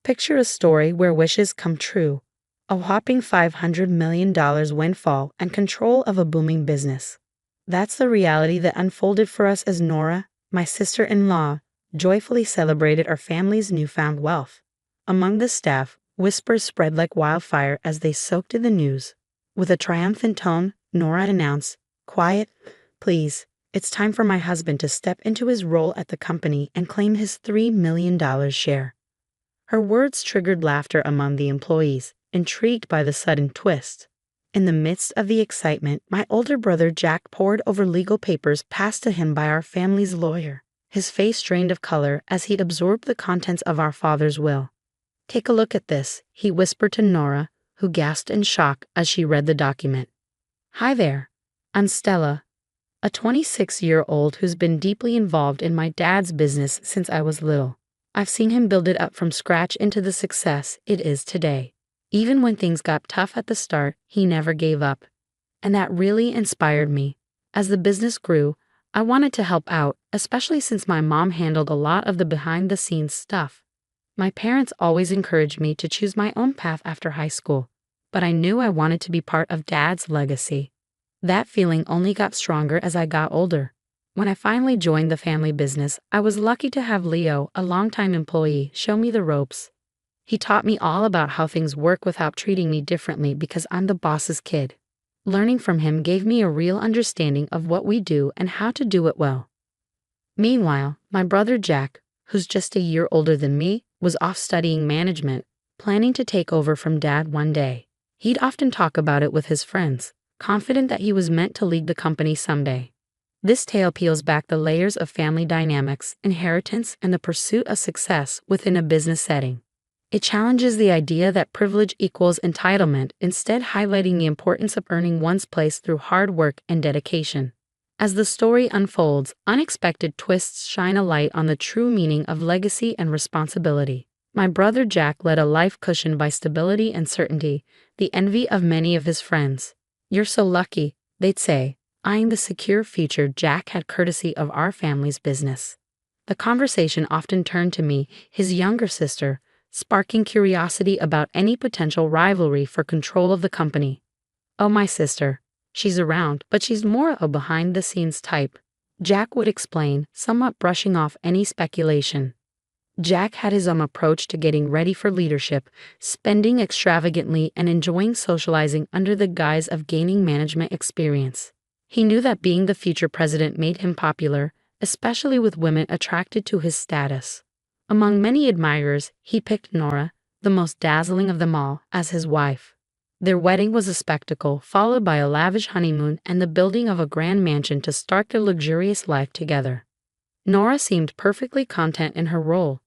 Picture a story where wishes come true. A whopping $500 million windfall and control of a booming business. That's the reality that unfolded for us as Nora, my sister-in-law, joyfully celebrated our family's newfound wealth. Among the staff, whispers spread like wildfire as they soaked in the news. With a triumphant tone, Nora announced, "Quiet, please. It's time for my husband to step into his role at the company and claim his $3 million share." Her words triggered laughter among the employees, intrigued by the sudden twist. In the midst of the excitement, my older brother Jack pored over legal papers passed to him by our family's lawyer. His face drained of color as he absorbed the contents of our father's will. "Take a look at this," he whispered to Nora, who gasped in shock as she read the document. "Hi there. I'm Stella, a 26-year-old who's been deeply involved in my dad's business since I was little. I've seen him build it up from scratch into the success it is today. Even when things got tough at the start, he never gave up. And that really inspired me. As the business grew, I wanted to help out, especially since my mom handled a lot of the behind-the-scenes stuff. My parents always encouraged me to choose my own path after high school, but I knew I wanted to be part of Dad's legacy. That feeling only got stronger as I got older. When I finally joined the family business, I was lucky to have Leo, a longtime employee, show me the ropes. He taught me all about how things work without treating me differently because I'm the boss's kid. Learning from him gave me a real understanding of what we do and how to do it well. Meanwhile, my brother Jack, who's just a year older than me, was off studying management, planning to take over from Dad one day. He'd often talk about it with his friends, confident that he was meant to lead the company someday. This tale peels back the layers of family dynamics, inheritance, and the pursuit of success within a business setting. It challenges the idea that privilege equals entitlement, instead highlighting the importance of earning one's place through hard work and dedication. As the story unfolds, unexpected twists shine a light on the true meaning of legacy and responsibility. My brother Jack led a life cushioned by stability and certainty, the envy of many of his friends. "You're so lucky," they'd say, eyeing the secure future Jack had courtesy of our family's business. The conversation often turned to me, his younger sister, sparking curiosity about any potential rivalry for control of the company. "Oh, my sister. She's around, but she's more a behind-the-scenes type," Jack would explain, somewhat brushing off any speculation. Jack had his own approach to getting ready for leadership, spending extravagantly and enjoying socializing under the guise of gaining management experience. He knew that being the future president made him popular, especially with women attracted to his status. Among many admirers, he picked Nora, the most dazzling of them all, as his wife. Their wedding was a spectacle, followed by a lavish honeymoon and the building of a grand mansion to start their luxurious life together. Nora seemed perfectly content in her role,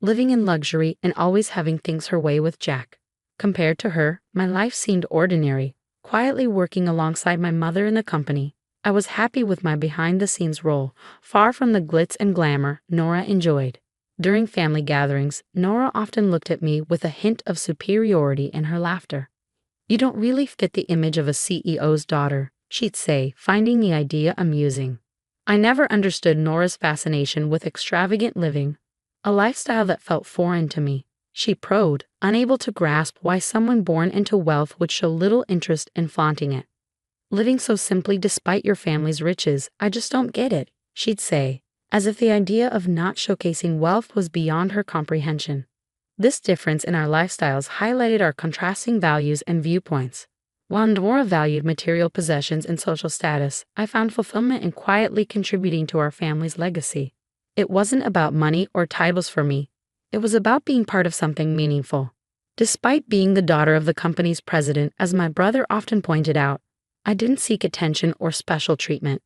living in luxury and always having things her way with Jack. Compared to her, my life seemed ordinary, quietly working alongside my mother in the company. I was happy with my behind-the-scenes role, far from the glitz and glamour Nora enjoyed. During family gatherings, Nora often looked at me with a hint of superiority in her laughter. "You don't really fit the image of a CEO's daughter," she'd say, finding the idea amusing. I never understood Nora's fascination with extravagant living, a lifestyle that felt foreign to me. She probed, unable to grasp why someone born into wealth would show little interest in flaunting it. "Living so simply despite your family's riches, I just don't get it," she'd say, as if the idea of not showcasing wealth was beyond her comprehension. This difference in our lifestyles highlighted our contrasting values and viewpoints. While Nora valued material possessions and social status, I found fulfillment in quietly contributing to our family's legacy. It wasn't about money or titles for me. It was about being part of something meaningful. Despite being the daughter of the company's president, as my brother often pointed out, I didn't seek attention or special treatment.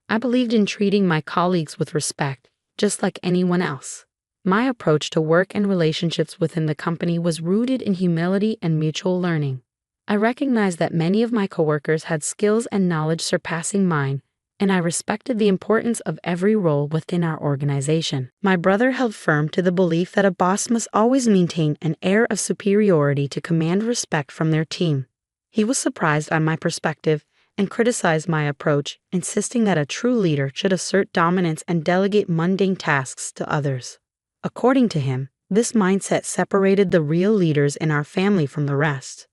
I believed in treating my colleagues with respect, just like anyone else. My approach to work and relationships within the company was rooted in humility and mutual learning. I recognized that many of my coworkers had skills and knowledge surpassing mine, and I respected the importance of every role within our organization. My brother held firm to the belief that a boss must always maintain an air of superiority to command respect from their team. He was surprised at my perspective and criticized my approach, insisting that a true leader should assert dominance and delegate mundane tasks to others. According to him, This mindset separated the real leaders in our family from the rest.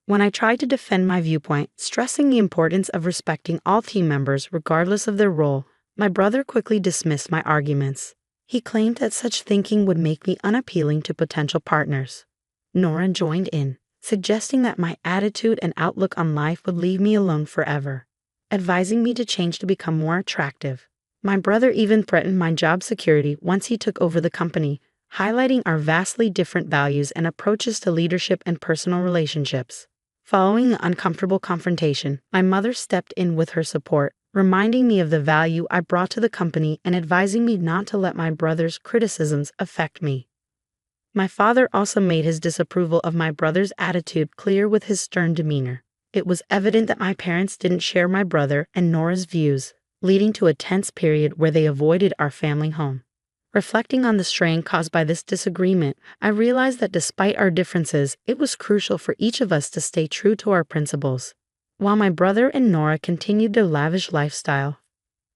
When I tried to defend my viewpoint, stressing the importance of respecting all team members regardless of their role, my brother quickly dismissed my arguments. He claimed that such thinking would make me unappealing to potential partners. Nora joined in, suggesting that my attitude and outlook on life would leave me alone forever, advising me to change to become more attractive. My brother even threatened my job security once he took over the company, highlighting our vastly different values and approaches to leadership and personal relationships. Following the uncomfortable confrontation, my mother stepped in with her support, reminding me of the value I brought to the company and advising me not to let my brother's criticisms affect me. My father also made his disapproval of my brother's attitude clear with his stern demeanor. It was evident that my parents didn't share my brother and Nora's views, leading to a tense period where they avoided our family home. Reflecting on the strain caused by this disagreement, I realized that despite our differences, it was crucial for each of us to stay true to our principles. While my brother and Nora continued their lavish lifestyle,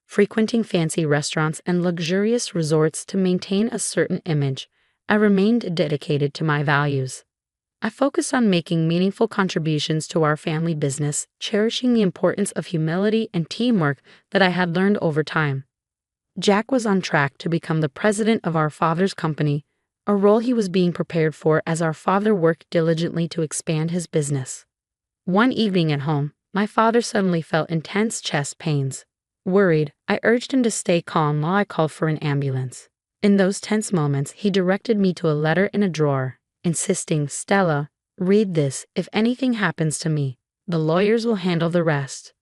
frequenting fancy restaurants and luxurious resorts to maintain a certain image, I remained dedicated to my values. I focused on making meaningful contributions to our family business, cherishing the importance of humility and teamwork that I had learned over time. Jack was on track to become the president of our father's company, a role he was being prepared for as our father worked diligently to expand his business. One evening at home, my father suddenly felt intense chest pains. Worried, I urged him to stay calm while I called for an ambulance. In those tense moments, he directed me to a letter in a drawer, insisting, "Stella, read this. If anything happens to me, the lawyers will handle the rest."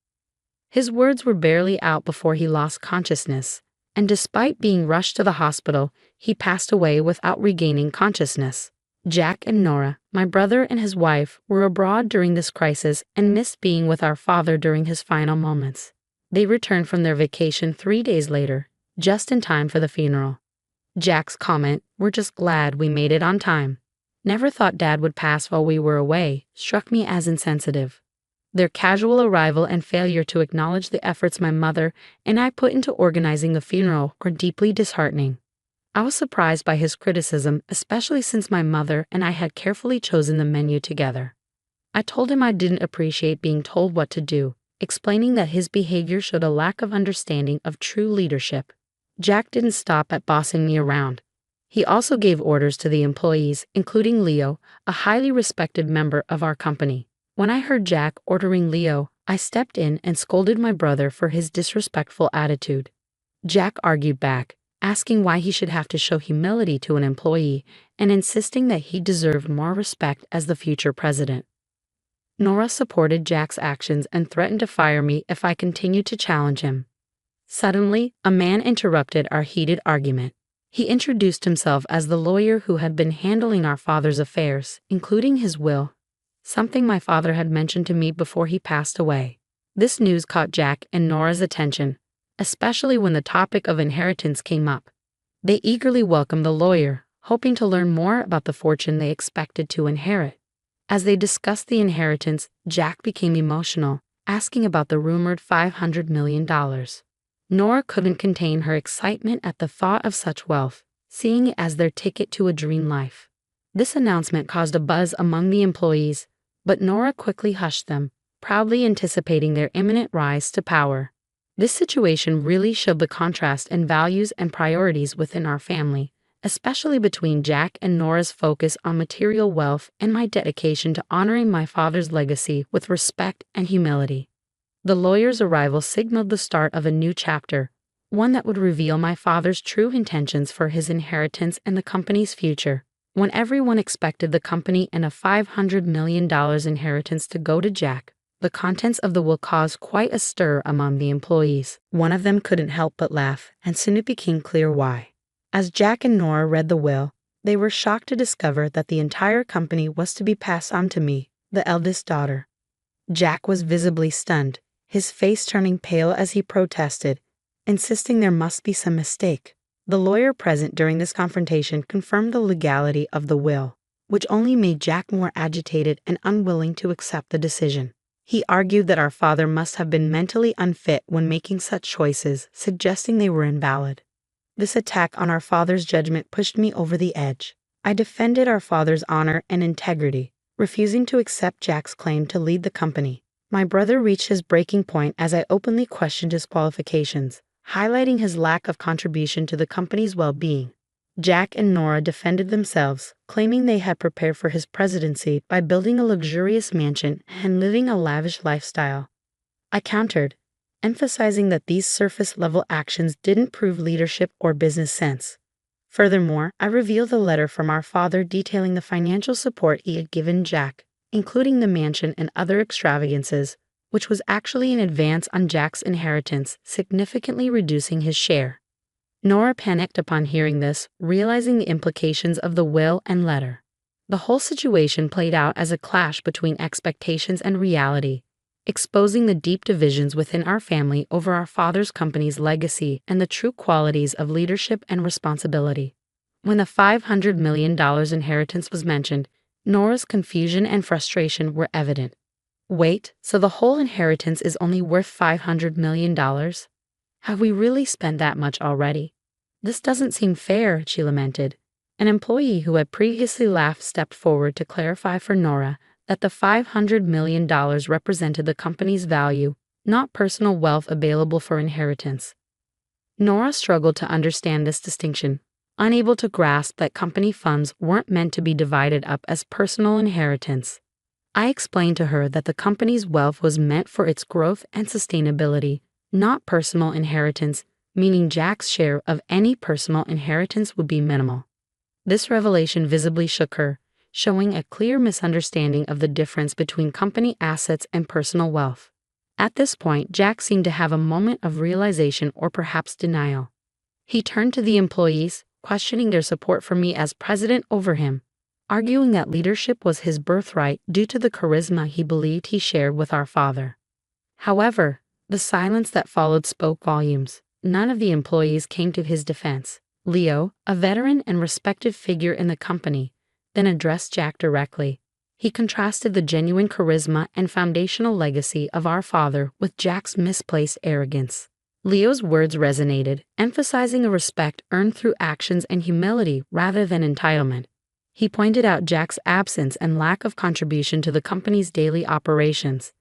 His words were barely out before he lost consciousness, and despite being rushed to the hospital, he passed away without regaining consciousness. Jack and Nora, my brother and his wife, were abroad during this crisis and missed being with our father during his final moments. They returned from their vacation 3 days later, just in time for the funeral. Jack's comment, "We're just glad we made it on time. Never thought Dad would pass while we were away," struck me as insensitive. Their casual arrival and failure to acknowledge the efforts my mother and I put into organizing the funeral were deeply disheartening. I was surprised by his criticism, especially since my mother and I had carefully chosen the menu together. I told him I didn't appreciate being told what to do, explaining that his behavior showed a lack of understanding of true leadership. Jack didn't stop at bossing me around. He also gave orders to the employees, including Leo, a highly respected member of our company. When I heard Jack ordering Leo, I stepped in and scolded my brother for his disrespectful attitude. Jack argued back, asking why he should have to show humility to an employee and insisting that he deserved more respect as the future president. Nora supported Jack's actions and threatened to fire me if I continued to challenge him. Suddenly, a man interrupted our heated argument. He introduced himself as the lawyer who had been handling our father's affairs, including his will, something my father had mentioned to me before he passed away. This news caught Jack and Nora's attention, especially when the topic of inheritance came up. They eagerly welcomed the lawyer, hoping to learn more about the fortune they expected to inherit. As they discussed the inheritance, Jack became emotional, asking about the rumored $500 million. Nora couldn't contain her excitement at the thought of such wealth, seeing it as their ticket to a dream life. This announcement caused a buzz among the employees, but Nora quickly hushed them, proudly anticipating their imminent rise to power. This situation really showed the contrast in values and priorities within our family, especially between Jack and Nora's focus on material wealth and my dedication to honoring my father's legacy with respect and humility. The lawyer's arrival signaled the start of a new chapter, one that would reveal my father's true intentions for his inheritance and the company's future. When everyone expected the company and a $500 million inheritance to go to Jack, the contents of the will caused quite a stir among the employees. One of them couldn't help but laugh, and soon it became clear why. As Jack and Nora read the will, they were shocked to discover that the entire company was to be passed on to me, the eldest daughter. Jack was visibly stunned, his face turning pale as he protested, insisting there must be some mistake. The lawyer present during this confrontation confirmed the legality of the will, which only made Jack more agitated and unwilling to accept the decision. He argued that our father must have been mentally unfit when making such choices, suggesting they were invalid. This attack on our father's judgment pushed me over the edge. I defended our father's honor and integrity, refusing to accept Jack's claim to lead the company. My brother reached his breaking point as I openly questioned his qualifications, highlighting his lack of contribution to the company's well-being. Jack and Nora defended themselves, claiming they had prepared for his presidency by building a luxurious mansion and living a lavish lifestyle. I countered, emphasizing that these surface-level actions didn't prove leadership or business sense. Furthermore, I revealed the letter from our father detailing the financial support he had given Jack, including the mansion and other extravagances, which was actually an advance on Jack's inheritance, significantly reducing his share. Nora panicked upon hearing this, realizing the implications of the will and letter. The whole situation played out as a clash between expectations and reality, exposing the deep divisions within our family over our father's company's legacy and the true qualities of leadership and responsibility. When the $500 million inheritance was mentioned, Nora's confusion and frustration were evident. Wait, so the whole inheritance is only worth $500 million? Have we really spent that much already? This doesn't seem fair, she lamented. An employee who had previously laughed stepped forward to clarify for Nora that the $500 million represented the company's value, not personal wealth available for inheritance. Nora struggled to understand this distinction, unable to grasp that company funds weren't meant to be divided up as personal inheritance. I explained to her that the company's wealth was meant for its growth and sustainability, not personal inheritance, meaning Jack's share of any personal inheritance would be minimal. This revelation visibly shook her, showing a clear misunderstanding of the difference between company assets and personal wealth. At this point, Jack seemed to have a moment of realization or perhaps denial. He turned to the employees, questioning their support for me as president over him, arguing that leadership was his birthright due to the charisma he believed he shared with our father. However, the silence that followed spoke volumes. None of the employees came to his defense. Leo, a veteran and respected figure in the company, then addressed Jack directly. He contrasted the genuine charisma and foundational legacy of our father with Jack's misplaced arrogance. Leo's words resonated, emphasizing a respect earned through actions and humility rather than entitlement. He pointed out Jack's absence and lack of contribution to the company's daily operations,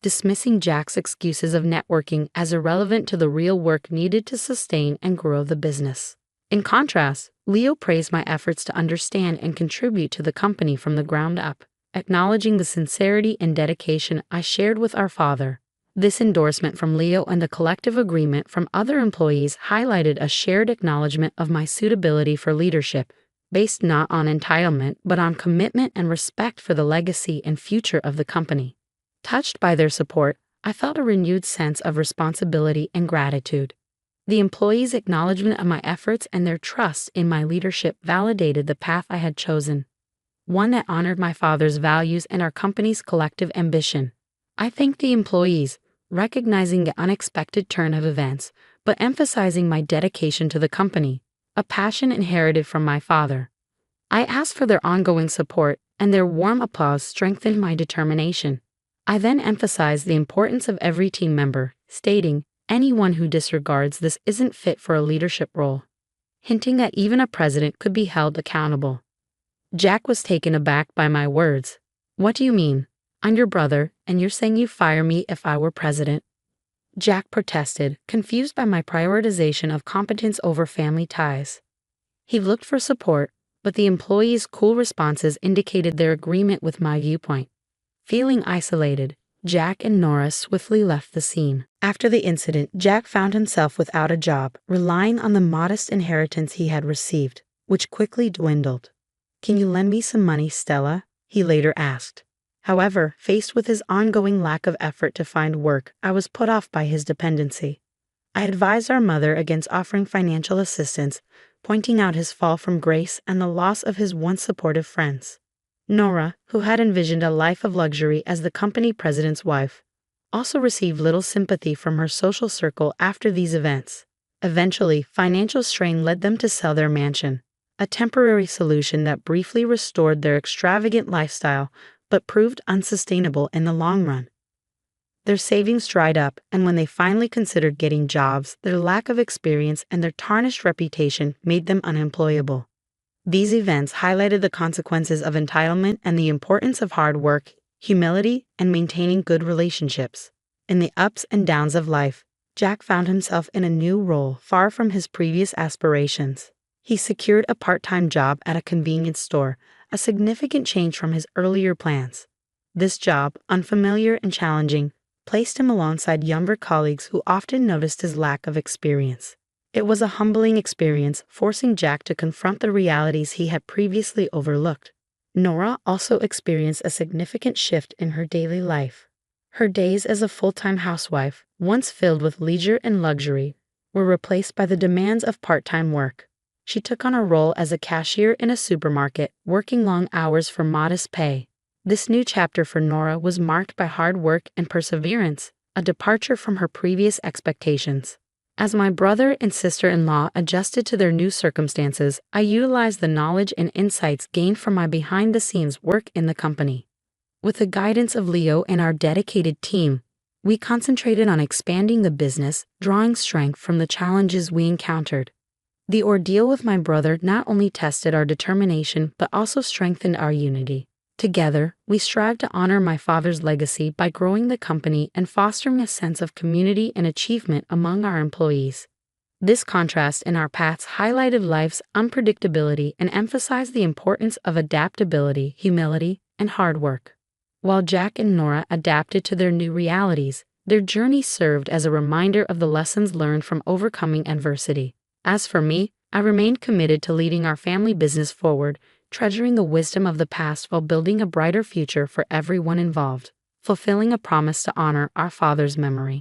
dismissing Jack's excuses of networking as irrelevant to the real work needed to sustain and grow the business. In contrast, Leo praised my efforts to understand and contribute to the company from the ground up, acknowledging the sincerity and dedication I shared with our father. This endorsement from Leo and the collective agreement from other employees highlighted a shared acknowledgement of my suitability for leadership, based not on entitlement but on commitment and respect for the legacy and future of the company. Touched by their support, I felt a renewed sense of responsibility and gratitude. The employees' acknowledgement of my efforts and their trust in my leadership validated the path I had chosen, one that honored my father's values and our company's collective ambition. I thanked the employees, recognizing the unexpected turn of events, but emphasizing my dedication to the company, a passion inherited from my father. I asked for their ongoing support, and their warm applause strengthened my determination. I then emphasized the importance of every team member, stating, "Anyone who disregards this isn't fit for a leadership role," hinting that even a president could be held accountable. Jack was taken aback by my words. "What do you mean? I'm your brother, and you're saying you'd fire me if I were president?" Jack protested, confused by my prioritization of competence over family ties. He looked for support, but the employees' cool responses indicated their agreement with my viewpoint. Feeling isolated, Jack and Nora swiftly left the scene. After the incident, Jack found himself without a job, relying on the modest inheritance he had received, which quickly dwindled. "Can you lend me some money, Stella?" he later asked. However, faced with his ongoing lack of effort to find work, I was put off by his dependency. I advised our mother against offering financial assistance, pointing out his fall from grace and the loss of his once supportive friends. Nora, who had envisioned a life of luxury as the company president's wife, also received little sympathy from her social circle after these events. Eventually, financial strain led them to sell their mansion, a temporary solution that briefly restored their extravagant lifestyle but proved unsustainable in the long run. Their savings dried up, and when they finally considered getting jobs, their lack of experience and their tarnished reputation made them unemployable. These events highlighted the consequences of entitlement and the importance of hard work, humility, and maintaining good relationships. In the ups and downs of life, Jack found himself in a new role far from his previous aspirations. He secured a part-time job at a convenience store, a significant change from his earlier plans. This job, unfamiliar and challenging, placed him alongside younger colleagues who often noticed his lack of experience. It was a humbling experience, forcing Jack to confront the realities he had previously overlooked. Nora also experienced a significant shift in her daily life. Her days as a full-time housewife, once filled with leisure and luxury, were replaced by the demands of part-time work. She took on a role as a cashier in a supermarket, working long hours for modest pay. This new chapter for Nora was marked by hard work and perseverance, a departure from her previous expectations. As my brother and sister-in-law adjusted to their new circumstances, I utilized the knowledge and insights gained from my behind-the-scenes work in the company. With the guidance of Leo and our dedicated team, we concentrated on expanding the business, drawing strength from the challenges we encountered. The ordeal with my brother not only tested our determination but also strengthened our unity. Together, we strived to honor my father's legacy by growing the company and fostering a sense of community and achievement among our employees. This contrast in our paths highlighted life's unpredictability and emphasized the importance of adaptability, humility, and hard work. While Jack and Nora adapted to their new realities, their journey served as a reminder of the lessons learned from overcoming adversity. As for me, I remained committed to leading our family business forward, treasuring the wisdom of the past while building a brighter future for everyone involved, fulfilling a promise to honor our father's memory.